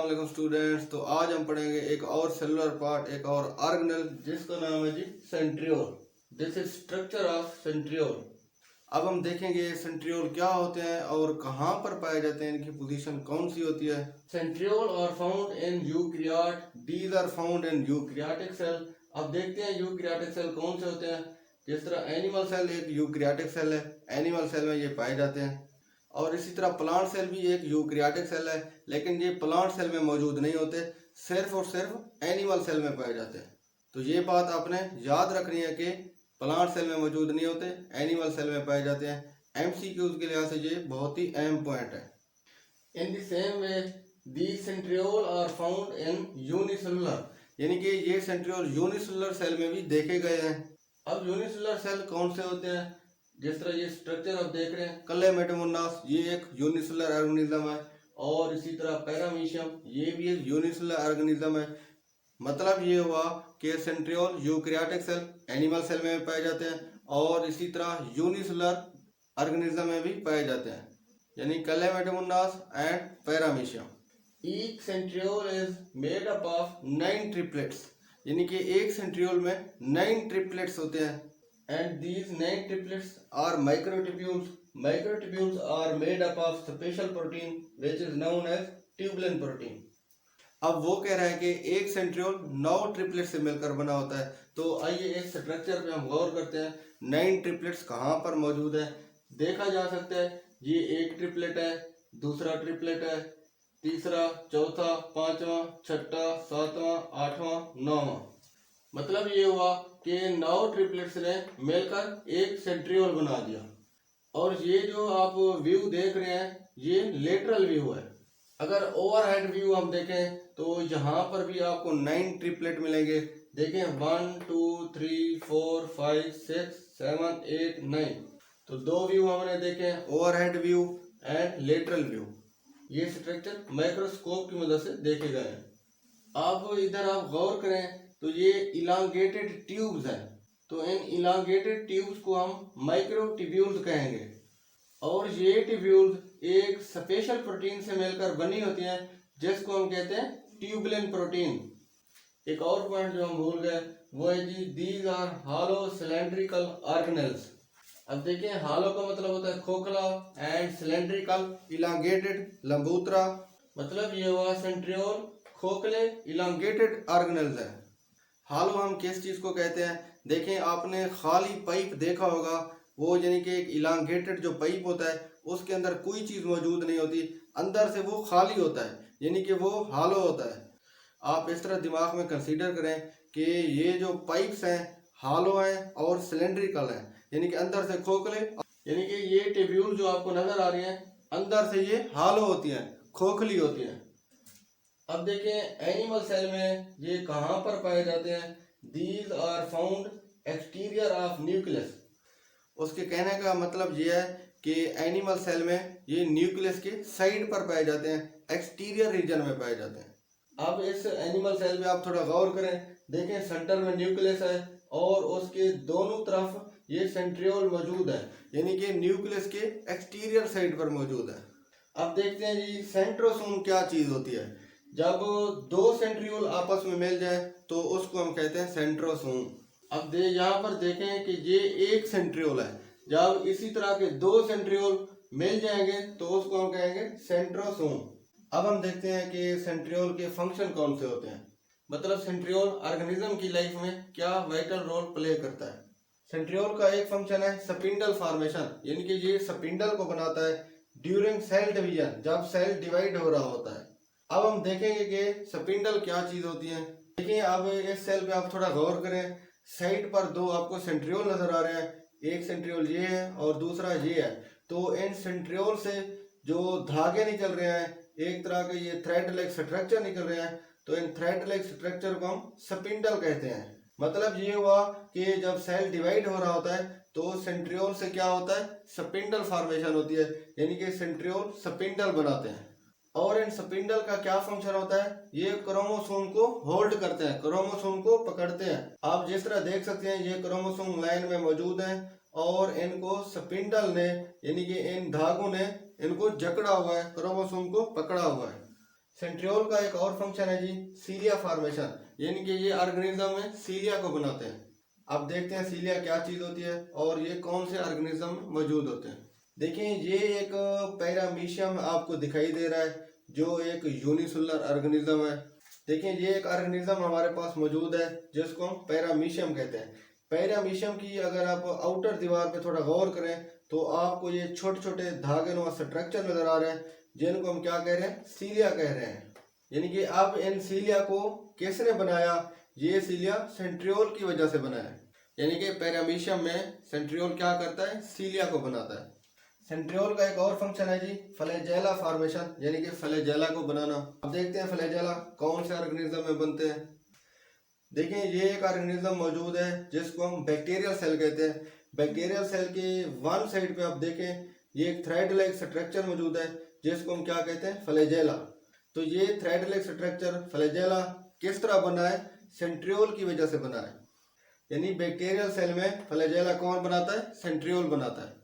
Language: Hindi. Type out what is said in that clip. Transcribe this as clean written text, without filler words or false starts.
अस्सलाम वालेकुम स्टूडेंट्स। तो आज हम पढ़ेंगे एक और सेलुलर पार्ट, एक और ऑर्गेनेल जिसका नाम है जी centriole. This is structure of centriole. अब हम देखेंगे सेंट्रियोल क्या होते हैं और कहाँ पर पाए जाते हैं, इनकी पोजीशन कौन सी होती है। Centriole are found in eukaryote, these are found in eukaryotic cell. अब देखते हैं यूकैरियोटिक सेल कौन से होते हैं। जिस तरह एनिमल सेल एक यूकैरियोटिक सेल है, एनिमल सेल में ये पाए जाते हैं। और इसी तरह प्लांट सेल भी एक यूकैरियोटिक सेल है, लेकिन ये प्लांट सेल में मौजूद नहीं होते, सिर्फ और सिर्फ एनिमल सेल में पाए जाते हैं। तो ये बात आपने याद रखनी है कि प्लांट सेल में मौजूद नहीं होते, एनिमल सेल में पाए जाते हैं। एमसीक्यूज के लिहाज से ये बहुत ही अहम पॉइंट है। In the same way these centriole are found in unicellular, यानी कि ये सेंट्रियोल यूनिसेलुलर सेल में भी देखे गए हैं। अब यूनिसेलुलर सेल कौन से होते हैं? जिस तरह ये स्ट्रक्चर आप देख रहे हैं, कलेमेटोमोनास ये एक यूनिसेलुलर ऑर्गेनिज्म है, और इसी तरह पैरामीशियम ये भी एक यूनिसेलुलर ऑर्गेनिज्म है। मतलब ये हुआ कि centriole eukaryotic cell animal cell में भी पाए जाते हैं, और इसी तरह यूनिसेलुलर ऑर्गेनिज्म में भी पाए जाते हैं, यानी chlamydomonas and paramecium. Each centriole is made up of 9 triplets, यानी कि एक सेंट्रियोल में 9 ट्रिपलेट्स होते हैं। And these 9 triplets are microtubules. Microtubules are made up of special protein which is known as tubulin protein. अब वो कह रहा है कि एक सेंट्रियोल 9 ट्रिपलेट से मिलकर बना होता है। तो आइए इस स्ट्रक्चर पे हम गौर करते हैं। 9 ट्रिपलेट्स कहाँ पर मौजूद है देखा जा सकता है। ये एक ट्रिपलेट है, दूसरा ट्रिपलेट है, तीसरा, चौथा, पांचवा, छठा, सातवां, आठवां, नौवां। मतलब ये हुआ कि 9 ट्रिपलेट्स ने मिलकर एक सेंट्रियोल बना दिया। और ये जो आप व्यू देख रहे हैं ये लेटरल व्यू है। अगर ओवरहेड व्यू हम देखें तो यहाँ पर भी आपको 9 ट्रिपलेट मिलेंगे। देखें 1 2 3 4 5 6 7 8 9। तो दो व्यू हमने देखे, overhead view and lateral view. ये स्ट्रक्चर माइक्रोस्कोप की मदद से देखे गए हैं। अब इधर आप गौर करें तो ये इलांगेटेड ट्यूब्स हैं। तो इन इलांगेटेड ट्यूब्स को हम माइक्रोट्यूब्यूल्स कहेंगे। और ये ट्यूब्यूल्स एक स्पेशल प्रोटीन से मिलकर बनी होती हैं जिसको हम कहते हैं ट्यूबुलिन प्रोटीन। एक और पॉइंट जो हम भूल गए वो है जी these are hollow cylindrical organelles. अब देखिए हालो का मतलब होता है खोखला एंड सिलेंड्रिकल इलांगेटेड लंबूतरा। मतलब ये हुआ सेंट्रियोल खोखले इलांगेटेड ऑर्गेनेल्स है। हालो हम किस चीज़ को कहते हैं? देखें आपने खाली पाइप देखा होगा, वो यानी कि एक इलांगेटेड जो पाइप होता है उसके अंदर कोई चीज़ मौजूद नहीं होती, अंदर से वो खाली होता है, यानी कि वो हालो होता है। आप इस तरह दिमाग में कंसीडर करें कि ये जो पाइप्स हैं हालो हैं और सिलेंड्रिकल हैं, यानी कि अंदर से खोखले, यानी कि ये ट्यूब्यूल जो आपको नजर आ रही हैं अंदर से ये हालो होती हैं, खोखली होती हैं। अब देखें एनिमल सेल में ये कहाँ पर पाए जाते हैं। These are found exterior of nucleus. उसके कहने का मतलब ये है कि एनिमल सेल में ये न्यूक्लियस के साइड पर पाए जाते हैं, एक्सटीरियर रीजन में पाए जाते हैं। अब इस एनिमल सेल में आप थोड़ा गौर करें, देखें सेंटर में न्यूक्लियस है और उसके दोनों तरफ ये सेंट्रियोल मौजूद है, यानी कि न्यूक्लियस के एक्सटीरियर साइड पर मौजूद है। अब देखते हैं जी सेंट्रोसोम क्या चीज़ होती है। जब दो सेंट्रियोल आपस में मिल जाए तो उसको हम कहते हैं सेंट्रोसोम। अब यहाँ पर देखें कि ये एक सेंट्रियोल है, जब इसी तरह के दो सेंट्रियोल मिल जाएंगे तो उसको हम कहेंगे सेंट्रोसोम। अब हम देखते हैं कि सेंट्रियोल के फंक्शन कौन से होते हैं, मतलब सेंट्रियोल ऑर्गेनिज्म की लाइफ में क्या वाइटल रोल प्ले करता है। सेंट्रियोल का एक फंक्शन है स्पिंडल फॉर्मेशन, यानी कि ये स्पिंडल को बनाता है ड्यूरिंग सेल डिवीजन, जब सेल डिवाइड हो रहा होता है। अब हम देखेंगे कि स्पिंडल क्या चीज़ होती है। देखिए अब इस सेल पे आप थोड़ा गौर करें, साइड पर दो आपको सेंट्रियोल नजर आ रहे हैं, एक सेंट्रियोल ये है और दूसरा ये है। तो इन सेंट्रियोल से जो धागे निकल रहे हैं, एक तरह के ये थ्रेड लाइक स्ट्रक्चर निकल रहे हैं, तो इन थ्रेड लाइक स्ट्रक्चर को हम स्पिंडल कहते हैं। मतलब ये हुआ कि जब सेल डिवाइड हो रहा होता है तो सेंट्रियोल से क्या होता है, स्पिंडल फॉर्मेशन होती है, यानी कि सेंट्रियोल स्पिंडल बनाते हैं। और इन स्पिंडल का क्या फंक्शन होता है, ये क्रोमोसोम को होल्ड करते हैं, क्रोमोसोम को पकड़ते हैं। आप जिस तरह देख सकते हैं ये क्रोमोसोम लाइन में मौजूद हैं और इनको स्पिंडल ने, यानी कि इन धागों ने इनको जकड़ा हुआ है, क्रोमोसोम को पकड़ा हुआ है। सेंट्रियोल का एक और फंक्शन है जी सीलिया फॉर्मेशन, यानी कि ये ऑर्गेनिज्म में सीलिया को बनाते हैं। अब देखते हैं सीलिया क्या चीज़ होती है और ये कौन से ऑर्गेनिज्म में मौजूद होते हैं। देखिए ये एक पैरामीशियम आपको दिखाई दे रहा है जो एक यूनिसेलुलर ऑर्गेनिज्म है। देखिए ये एक ऑर्गेनिज्म हमारे पास मौजूद है जिसको हम पैरामीशियम कहते हैं। पैरामीशियम की अगर आप आउटर दीवार पे थोड़ा गौर करें तो आपको ये छोटे छोटे धागेनुमा स्ट्रक्चर नजर आ रहे हैं जिनको हम क्या कह रहे हैं, सीलिया कह रहे हैं। यानी कि अब इन सीलिया को किसने बनाया, ये सीलिया सेंट्रियोल की वजह से बनाया है। यानी कि पैरामीशियम में सेंट्रियोल क्या करता है, सीलिया को बनाता है। सेंट्रियोल का एक और फंक्शन है जी फ्लैजेला फॉर्मेशन, यानी कि फ्लैजेला को बनाना। अब देखते हैं फ्लैजेला कौन से ऑर्गेनिज्म में बनते हैं। देखिए ये एक ऑर्गेनिज्म मौजूद है जिसको हम बैक्टीरियल सेल कहते हैं। बैक्टीरियल सेल के वन साइड पे आप देखें ये एक थ्रेड लाइक स्ट्रक्चर मौजूद है जिसको हम क्या कहते हैं, फ्लैजेला। तो ये थ्रेड लाइक स्ट्रक्चर फ्लैजेला किस तरह बना है, सेंट्रियोल की वजह से बना है। यानी बैक्टीरियल सेल में फ्लैजेला कौन बनाता है, सेंट्रियोल बनाता है।